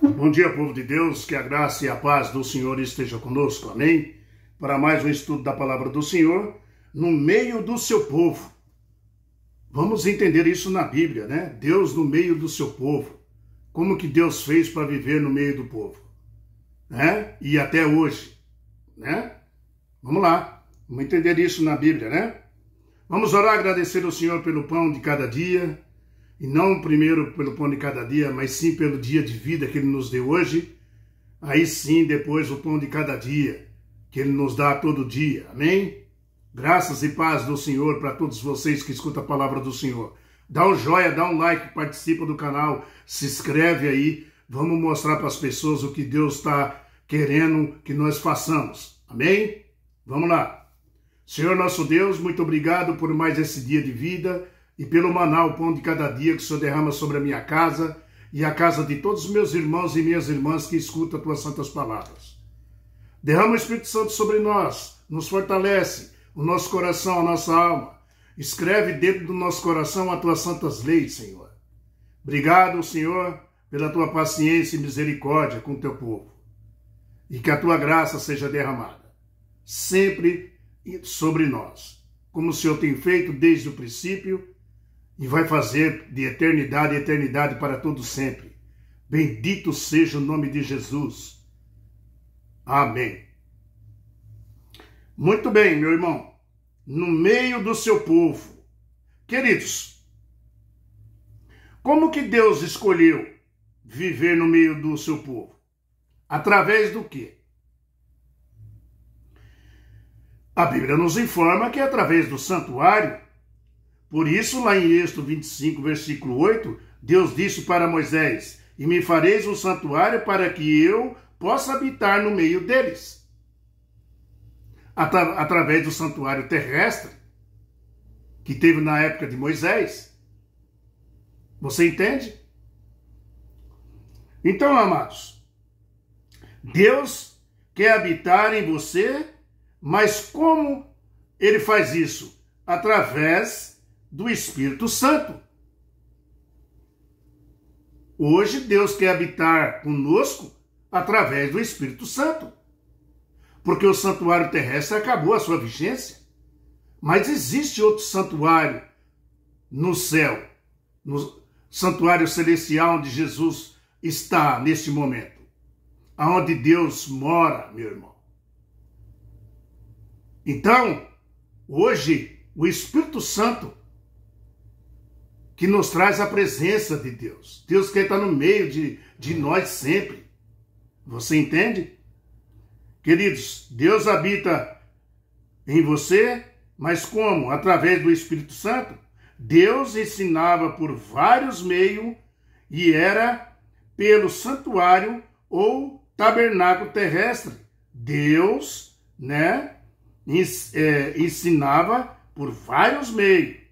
Bom dia, povo de Deus, que a graça e a paz do Senhor esteja conosco, amém? Para mais um estudo da palavra do Senhor, no meio do seu povo. Vamos entender isso na Bíblia, né? Deus no meio do seu povo. Como que Deus fez para viver no meio do povo, né? E até hoje, né? Vamos lá, vamos entender isso na Bíblia, né? Vamos orar, agradecer ao Senhor pelo pão de cada dia, e não primeiro pelo pão de cada dia, mas sim pelo dia de vida que Ele nos deu hoje. Aí sim, depois o pão de cada dia, que Ele nos dá todo dia. Amém? Graças e paz do Senhor para todos vocês que escutam a palavra do Senhor. Dá um joinha, dá um like, participa do canal, se inscreve aí. Vamos mostrar para as pessoas o que Deus está querendo que nós façamos. Amém? Vamos lá. Senhor nosso Deus, muito obrigado por mais esse dia de vida e pelo maná, o pão de cada dia que o Senhor derrama sobre a minha casa e a casa de todos os meus irmãos e minhas irmãs que escutam as tuas santas palavras. Derrama o Espírito Santo sobre nós, nos fortalece o nosso coração, a nossa alma. Escreve dentro do nosso coração as tuas santas leis, Senhor. Obrigado, Senhor, pela tua paciência e misericórdia com o teu povo. E que a tua graça seja derramada sempre sobre nós, como o Senhor tem feito desde o princípio e vai fazer de eternidade em eternidade para todo sempre. Bendito seja o nome de Jesus. Amém. Muito bem, meu irmão. No meio do seu povo. Queridos, como que Deus escolheu viver no meio do seu povo? Através do quê? A Bíblia nos informa que é através do santuário. Por isso, lá em Êxodo 25, versículo 8, Deus disse para Moisés: "E me fareis um santuário para que eu possa habitar no meio deles." Através do santuário terrestre, que teve na época de Moisés. Você entende? Então, amados, Deus quer habitar em você, mas como Ele faz isso? Através do Espírito Santo. Hoje, Deus quer habitar conosco através do Espírito Santo. Porque o santuário terrestre acabou a sua vigência. Mas existe outro santuário no céu, no santuário celestial onde Jesus está neste momento. Aonde Deus mora, meu irmão. Então, hoje, o Espírito Santo que nos traz a presença de Deus. Deus quer estar no meio de nós sempre. Você entende? Queridos, Deus habita em você, mas como? Através do Espírito Santo. Deus ensinava por vários meios e era pelo santuário ou tabernáculo terrestre. Deus, ensinava por vários meios.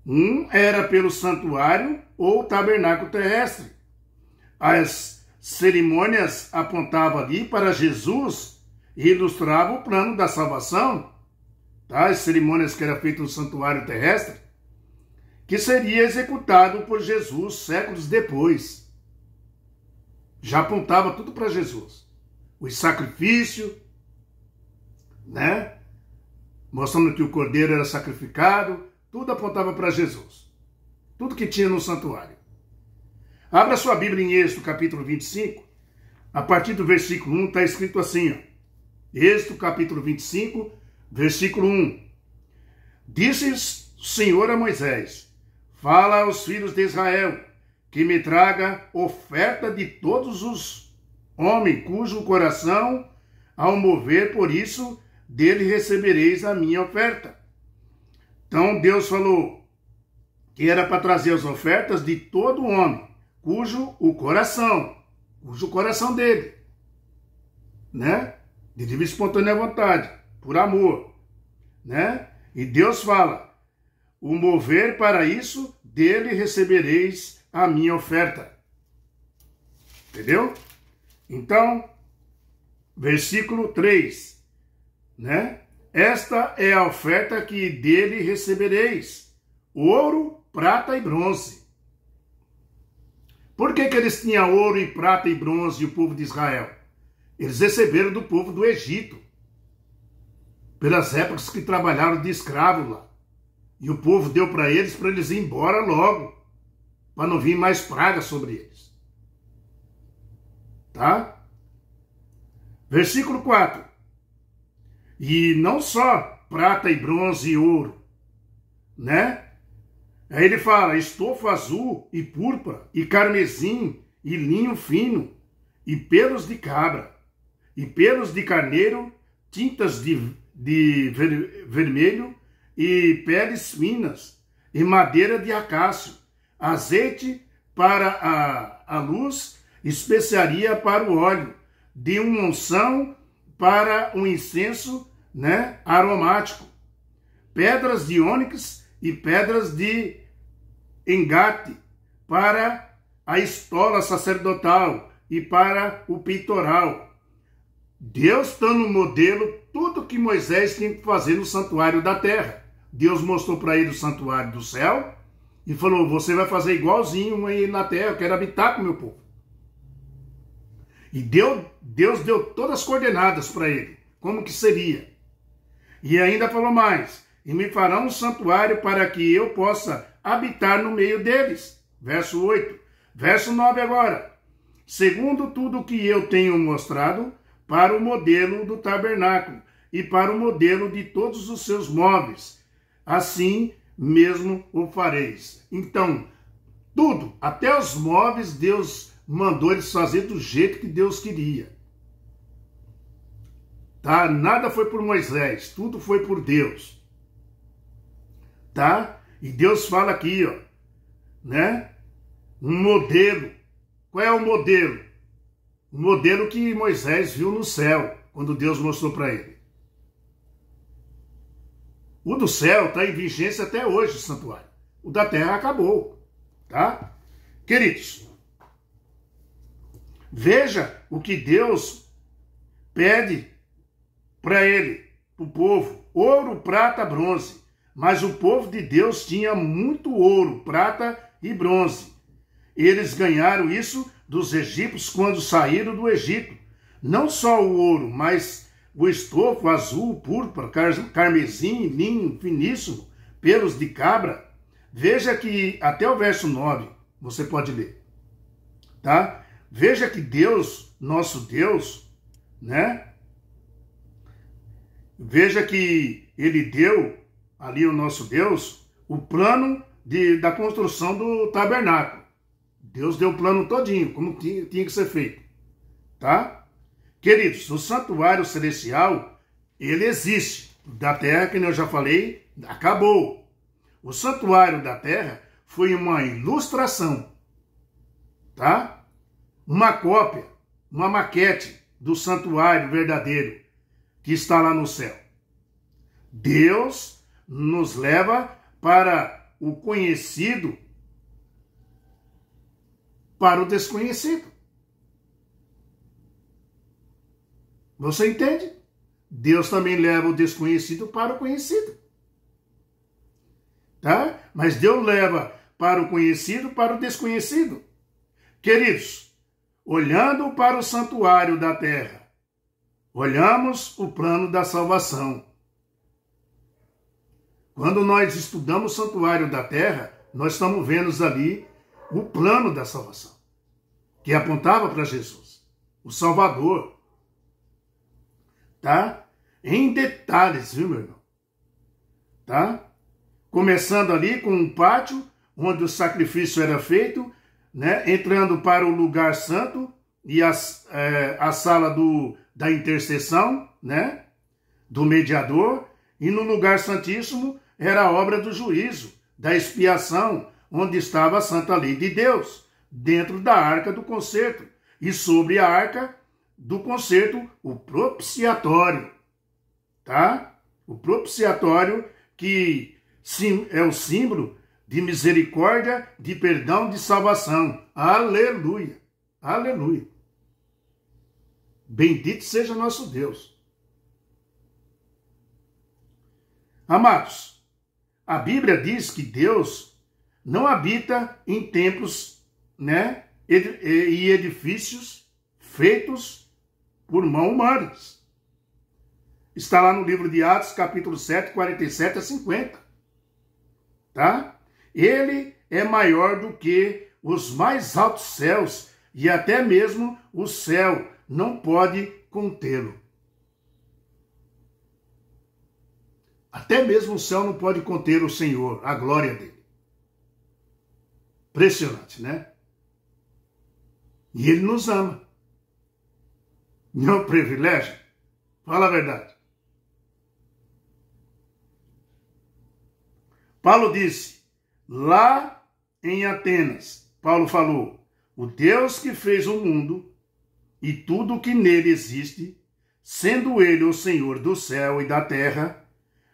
Um era pelo santuário ou tabernáculo terrestre. As cerimônias apontavam ali para Jesus e ilustravam o plano da salvação. Tá? As cerimônias que eram feitas no santuário terrestre, que seria executado por Jesus séculos depois. Já apontava tudo para Jesus. Os sacrifícios, mostrando que o cordeiro era sacrificado, tudo apontava para Jesus. Tudo que tinha no santuário. Abra sua Bíblia em Êxodo capítulo 25. A partir do versículo 1 está escrito assim. Ó. Êxodo capítulo 25, versículo 1. Disse o Senhor a Moisés: "Fala aos filhos de Israel que me traga oferta de todos os homens cujo coração ao mover, por isso dele recebereis a minha oferta." Então Deus falou que era para trazer as ofertas de todo homem, cujo coração dele, de livre e espontânea vontade, por amor, E Deus fala: "O mover para isso, dele recebereis a minha oferta." Entendeu? Então, versículo 3, Esta é a oferta que dele recebereis: ouro, prata e bronze. Por que eles tinham ouro e prata e bronze, o povo de Israel? Eles receberam do povo do Egito, pelas épocas que trabalharam de escravo lá. E o povo deu para eles ir embora logo, para não vir mais praga sobre eles. Tá? Versículo 4. E não só prata e bronze e ouro, né? Aí ele fala, estofa azul e púrpura, e carmesim, e linho fino, e pelos de cabra, e pelos de carneiro, tintas de vermelho, e peles finas, e madeira de acácio, azeite para a luz, especiaria para o óleo, de uma unção para um incenso, né, aromático, pedras de ônix e pedras de engate para a estola sacerdotal e para o peitoral. Deus está no modelo tudo que Moisés tinha que fazer no santuário da terra. Deus mostrou para ele o santuário do céu e falou, você vai fazer igualzinho aí na terra, eu quero habitar com o meu povo. E Deus deu todas as coordenadas para ele, como que seria. E ainda falou mais, e me farão um santuário para que eu possa habitar no meio deles. Verso 8. Verso 9 agora. Segundo tudo que eu tenho mostrado, para o modelo do tabernáculo e para o modelo de todos os seus móveis. Assim mesmo o fareis. Então, tudo, até os móveis, Deus mandou eles fazer do jeito que Deus queria. Tá? Nada foi por Moisés, tudo foi por Deus. Tá? E Deus fala aqui, ó, né? Um modelo. Qual é o modelo? O modelo que Moisés viu no céu, quando Deus mostrou para ele. O do céu está em vigência até hoje, o santuário. O da terra acabou, tá? Queridos, veja o que Deus pede para ele, para o povo. Ouro, prata, bronze. Mas o povo de Deus tinha muito ouro, prata e bronze. Eles ganharam isso dos egípcios quando saíram do Egito. Não só o ouro, mas o estofo azul, púrpura, carmesim, linho finíssimo, pelos de cabra. Veja que até o verso 9 você pode ler. Tá? Veja que Deus, nosso Deus, né? Veja que ele deu ali o nosso Deus o plano da construção do tabernáculo. Deus deu o plano todinho, como tinha que ser feito. Tá? Queridos, o santuário celestial, ele existe. Da terra, que eu já falei, acabou. O santuário da terra foi uma ilustração. Tá? Uma cópia, uma maquete do santuário verdadeiro que está lá no céu. Deus nos leva para o conhecido, para o desconhecido. Você entende? Deus também leva o desconhecido para o conhecido. Tá? Mas Deus leva para o conhecido, para o desconhecido. Queridos, olhando para o santuário da terra, olhamos o plano da salvação. Quando nós estudamos o santuário da terra, nós estamos vendo ali o plano da salvação, que apontava para Jesus, o Salvador. Tá? Em detalhes, viu, meu irmão? Tá? Começando ali com um pátio, onde o sacrifício era feito, né? Entrando para o lugar santo e a sala da intercessão, né? Do mediador, e no lugar santíssimo era a obra do juízo, da expiação, onde estava a santa lei de Deus, dentro da arca do concerto, e sobre a arca do concerto, o propiciatório, tá? O propiciatório que é o símbolo de misericórdia, de perdão, de salvação. Aleluia! Aleluia! Bendito seja nosso Deus. Amados, a Bíblia diz que Deus não habita em templos, né, e edifícios feitos por mãos humanas. Está lá no livro de Atos, capítulo 7, 47 a 50. Tá? Ele é maior do que os mais altos céus, e até mesmo o céu não pode contê-lo. Até mesmo o céu não pode conter o Senhor, a glória dele. Impressionante, né? E ele nos ama. Não é um privilégio? Fala a verdade. Paulo disse, lá em Atenas, Paulo falou, o Deus que fez o mundo e tudo o que nele existe, sendo ele o Senhor do céu e da terra,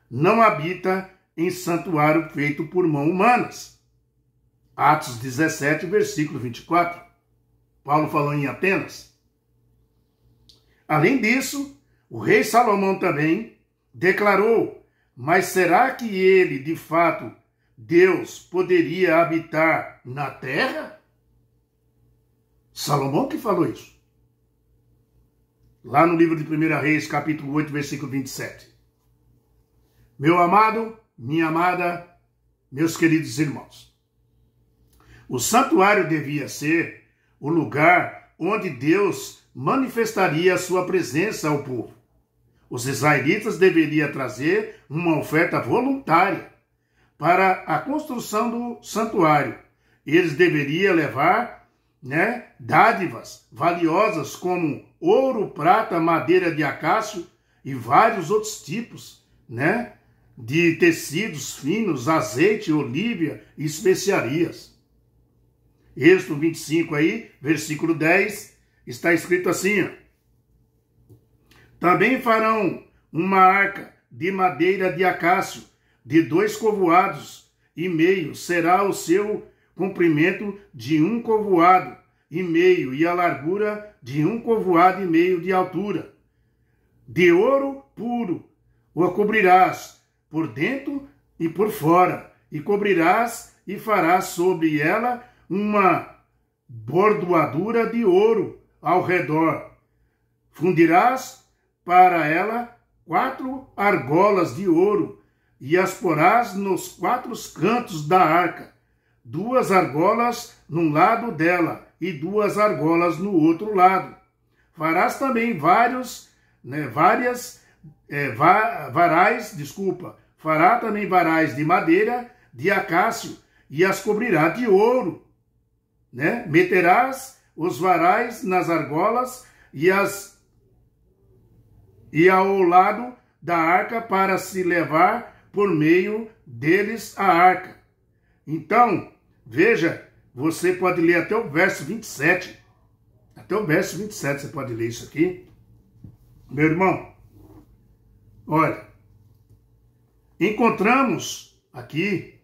não habita em santuário feito por mãos humanas. Atos 17, versículo 24. Paulo falou em Atenas. Além disso, o rei Salomão também declarou, mas será que ele, de fato, Deus, poderia habitar na terra? Salomão que falou isso. Lá no livro de 1 Reis, capítulo 8, versículo 27. Meu amado, minha amada, meus queridos irmãos, o santuário devia ser o lugar onde Deus manifestaria a sua presença ao povo. Os israelitas deveriam trazer uma oferta voluntária para a construção do santuário. Eles deveriam levar, dádivas valiosas como ouro, prata, madeira de acácio e vários outros tipos, de tecidos finos, azeite, olívia e especiarias. Êxodo 25 aí, versículo 10, está escrito assim, ó. Também farão uma arca de madeira de acácio, de 2 covoados e meio, será o seu comprimento de 1 covoado e meio, e a largura de 1 covoado e meio de altura. De ouro puro o cobrirás, por dentro e por fora, e cobrirás e farás sobre ela uma bordoadura de ouro ao redor. Fundirás para ela 4 argolas de ouro, e as porás nos 4 cantos da arca, 2 argolas num lado dela, e 2 argolas no outro lado. Farás também fará também varais de madeira, de acácio, e as cobrirá de ouro. Meterás os varais nas argolas e ao lado da arca para se levar por meio deles a arca. Então, veja, você pode ler até o verso 27. Até o verso 27 você pode ler isso aqui. Meu irmão, olha, encontramos aqui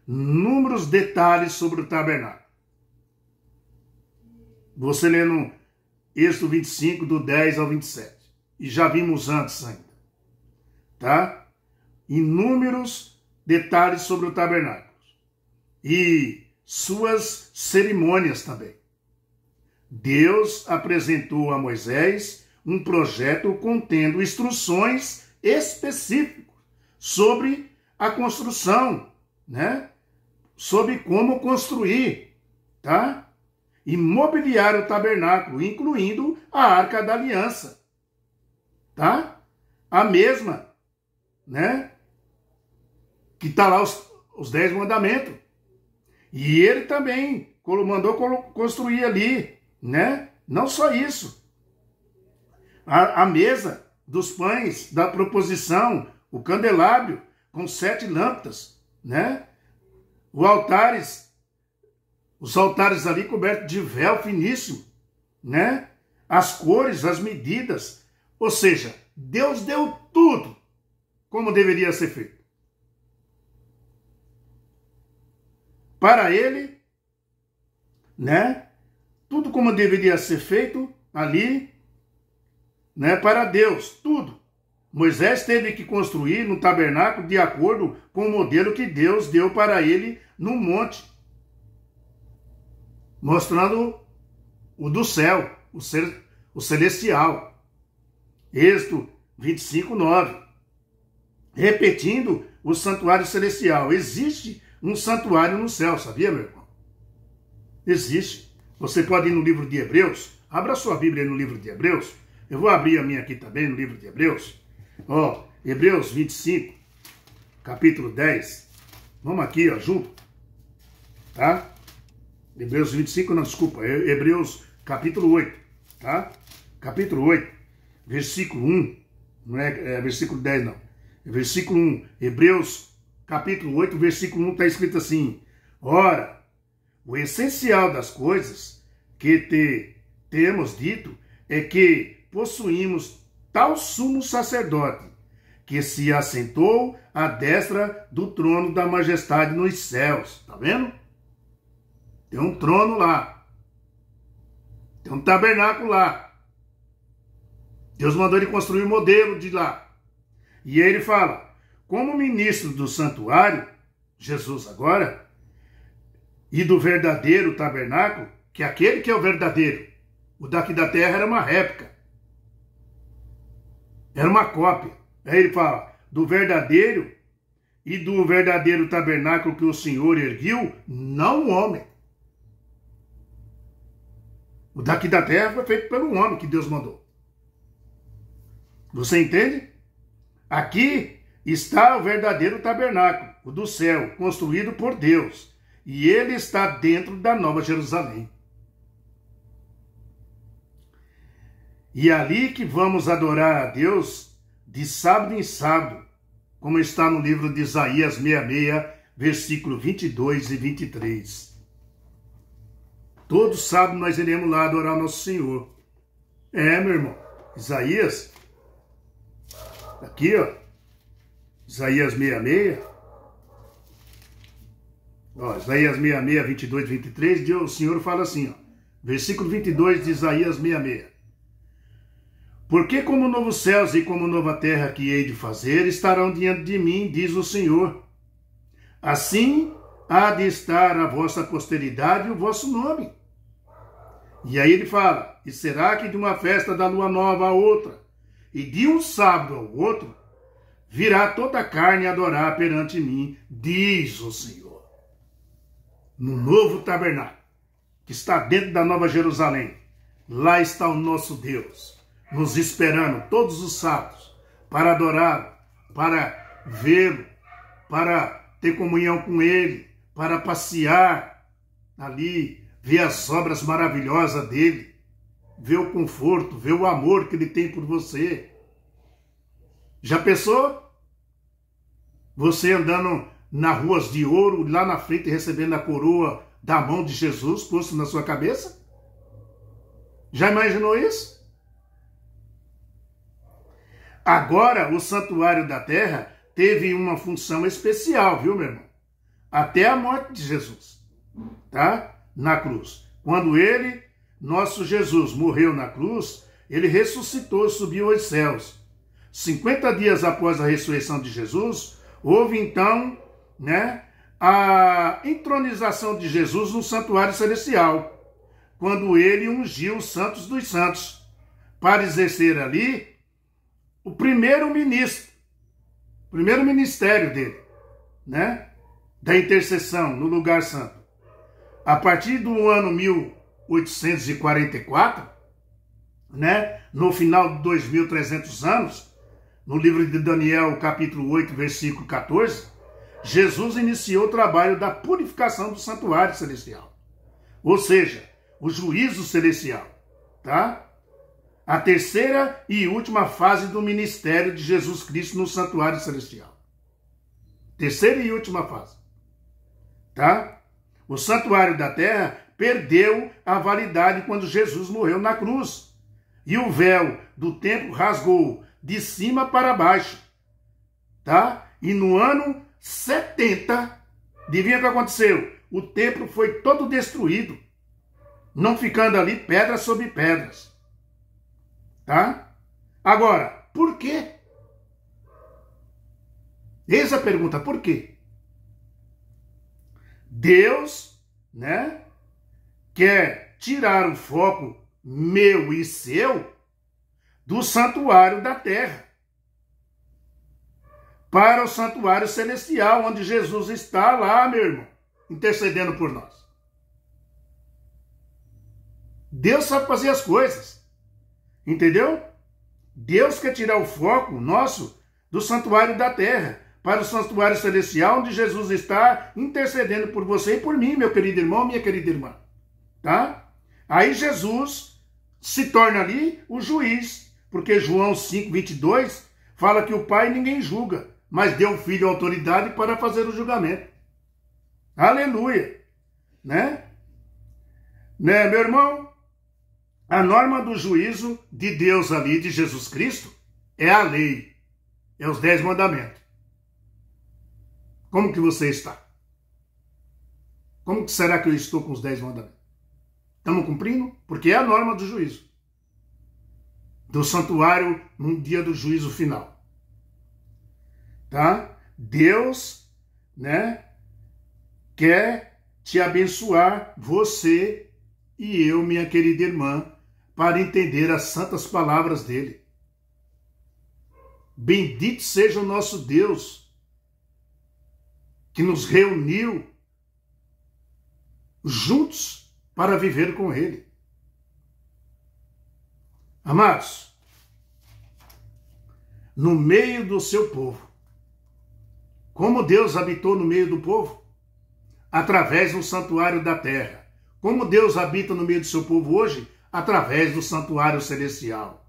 inúmeros detalhes sobre o tabernáculo. Você lê no Êxodo 25, do 10 ao 27. E já vimos antes ainda. Tá? Inúmeros detalhes sobre o tabernáculo. E suas cerimônias também. Deus apresentou a Moisés um projeto contendo instruções específicas sobre a construção, sobre como construir, tá? E mobiliar o tabernáculo, incluindo a Arca da Aliança, tá? A mesma, que está lá os 10 mandamentos. E ele também mandou construir ali, Não só isso. A mesa dos pães da proposição, o candelabro com 7 lâmpadas, os altares ali cobertos de véu finíssimo, As cores, as medidas, ou seja, Deus deu tudo como deveria ser feito. Para ele, tudo como deveria ser feito ali, para Deus, tudo. Moisés teve que construir no tabernáculo de acordo com o modelo que Deus deu para ele no monte, mostrando o do céu, o celestial. Êxodo 25, 9. Repetindo o santuário celestial. Existe um santuário no céu, sabia, meu irmão? Existe. Você pode ir no livro de Hebreus. Abra sua Bíblia aí no livro de Hebreus. Eu vou abrir a minha aqui também no livro de Hebreus. Ó, Hebreus 25, capítulo 10. Vamos aqui, ó, junto. Tá? Hebreus 25, não, desculpa. Hebreus capítulo 8. Tá? Capítulo 8, versículo 1. Não é versículo 10, não. É versículo 1. Hebreus capítulo 8, versículo 1 está escrito assim. Ora, o essencial das coisas que temos dito é que possuímos tal sumo sacerdote que se assentou à destra do trono da majestade nos céus. Tá vendo? Tem um trono lá. Tem um tabernáculo lá. Deus mandou ele construir o modelo de lá. E aí ele fala, como ministro do santuário, Jesus agora, e do verdadeiro tabernáculo, que é aquele que é o verdadeiro. O daqui da terra era uma réplica. Era uma cópia. Aí ele fala, do verdadeiro e do verdadeiro tabernáculo que o Senhor erguiu, não o homem. O daqui da terra foi feito pelo homem que Deus mandou. Você entende? Aqui está o verdadeiro tabernáculo, o do céu, construído por Deus. E ele está dentro da Nova Jerusalém. E é ali que vamos adorar a Deus de sábado em sábado, como está no livro de Isaías 66, versículo 22 e 23. Todo sábado nós iremos lá adorar o nosso Senhor. É, meu irmão. Isaías. Aqui, ó. Isaías 66. Ó, Isaías 66, 22 e 23. O Senhor fala assim, ó. Versículo 22 de Isaías 66. Porque como novos céus e como nova terra que hei de fazer, estarão diante de mim, diz o Senhor. Assim há de estar a vossa posteridade e o vosso nome. E aí ele fala, e será que de uma festa da lua nova a outra, e de um sábado ao outro, virá toda a carne adorar perante mim, diz o Senhor. No novo tabernáculo, que está dentro da Nova Jerusalém, lá está o nosso Deus, nos esperando todos os sábados, para adorá-lo, para vê-lo, para ter comunhão com ele, para passear ali, ver as obras maravilhosas dele, ver o conforto, ver o amor que ele tem por você. Já pensou? Você andando nas ruas de ouro, lá na frente recebendo a coroa da mão de Jesus posto na sua cabeça? Já imaginou isso? Agora, o santuário da terra teve uma função especial, viu, meu irmão? Até a morte de Jesus, tá? Na cruz. Quando ele, nosso Jesus, morreu na cruz, ele ressuscitou, subiu aos céus. 50 dias após a ressurreição de Jesus, houve então, a entronização de Jesus no santuário celestial, quando ele ungiu os santos dos santos, para exercer ali o primeiro ministério dele, da intercessão no lugar santo. A partir do ano 1844, no final de 2300 anos, no livro de Daniel, capítulo 8, versículo 14, Jesus iniciou o trabalho da purificação do santuário celestial. Ou seja, o juízo celestial, tá? A terceira e última fase do ministério de Jesus Cristo no santuário celestial. Terceira e última fase, tá? O santuário da terra perdeu a validade quando Jesus morreu na cruz. E o véu do templo rasgou de cima para baixo, tá? E no ano 70, adivinha o que aconteceu? O templo foi todo destruído, não ficando ali pedras sobre pedras, tá? Agora, por quê? Eis a pergunta, por quê? Deus, quer tirar o foco meu e seu do santuário da terra para o santuário celestial, onde Jesus está lá, meu irmão, intercedendo por nós. Deus sabe fazer as coisas, entendeu? Deus quer tirar o foco nosso do santuário da terra para o santuário celestial, onde Jesus está intercedendo por você e por mim, meu querido irmão, minha querida irmã. Tá? Aí Jesus se torna ali o juiz, porque João 5:22 fala que o Pai ninguém julga, mas deu ao Filho autoridade para fazer o julgamento. Aleluia! Né, meu irmão? A norma do juízo de Deus ali, de Jesus Cristo, é a lei, é os 10 mandamentos. Como que você está? Como que será que eu estou com os 10 mandamentos? Estamos cumprindo? Porque é a norma do juízo. Do santuário no dia do juízo final. Tá? Deus, né, quer te abençoar, você e eu, minha querida irmã, para entender as santas palavras dele. Bendito seja o nosso Deus, que nos reuniu juntos para viver com ele. Amados, no meio do seu povo, como Deus habitou no meio do povo? Através do santuário da terra. Como Deus habita no meio do seu povo hoje? Através do santuário celestial.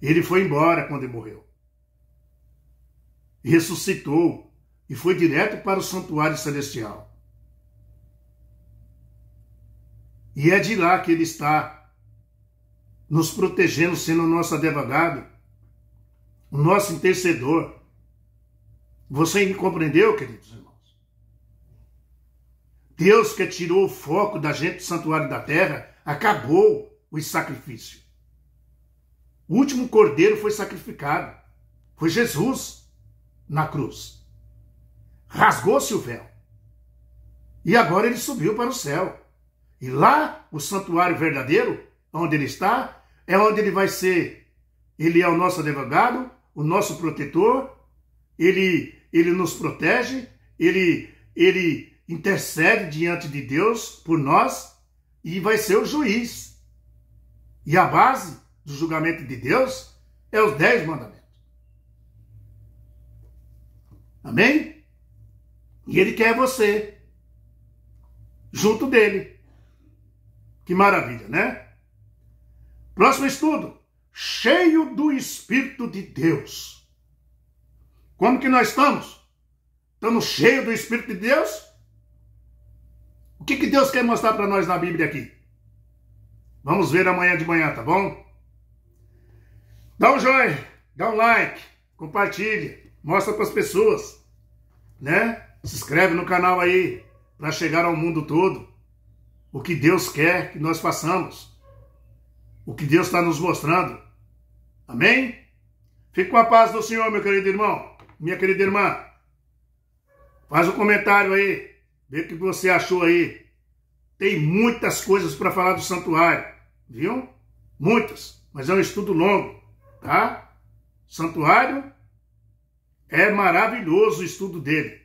Ele foi embora quando ele morreu. Ressuscitou e foi direto para o santuário celestial. E é de lá que ele está nos protegendo, sendo o nosso advogado, o nosso intercedor. Você me compreendeu, queridos irmãos? Deus que tirou o foco da gente do santuário da terra, acabou o sacrifício. O último cordeiro foi sacrificado. Foi Jesus na cruz. Rasgou-se o véu. E agora ele subiu para o céu. E lá, o santuário verdadeiro, onde ele está, é onde ele vai ser. Ele é o nosso advogado, o nosso protetor, ele nos protege, ele intercede diante de Deus por nós e vai ser o juiz. E a base do julgamento de Deus é os 10 mandamentos. Amém? E ele quer você junto dele. Que maravilha, né? Próximo estudo. Cheio do Espírito de Deus. Como que nós estamos? Estamos cheios do Espírito de Deus? O que Deus quer mostrar para nós na Bíblia aqui? Vamos ver amanhã de manhã, tá bom? Dá um joinha, dá um like, compartilhe, mostra para as pessoas, né? Se inscreve no canal aí, para chegar ao mundo todo. O que Deus quer que nós façamos. O que Deus está nos mostrando. Amém? Fique com a paz do Senhor, meu querido irmão, minha querida irmã. Faz um comentário aí, vê o que você achou aí. Tem muitas coisas para falar do santuário, viu? Muitas, mas é um estudo longo, tá? Santuário é maravilhoso o estudo dele.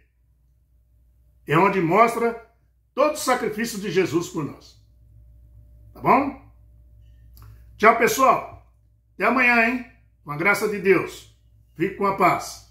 É onde mostra todo o sacrifício de Jesus por nós. Tá bom? Tchau, pessoal. Até amanhã, hein? Com a graça de Deus. Fique com a paz.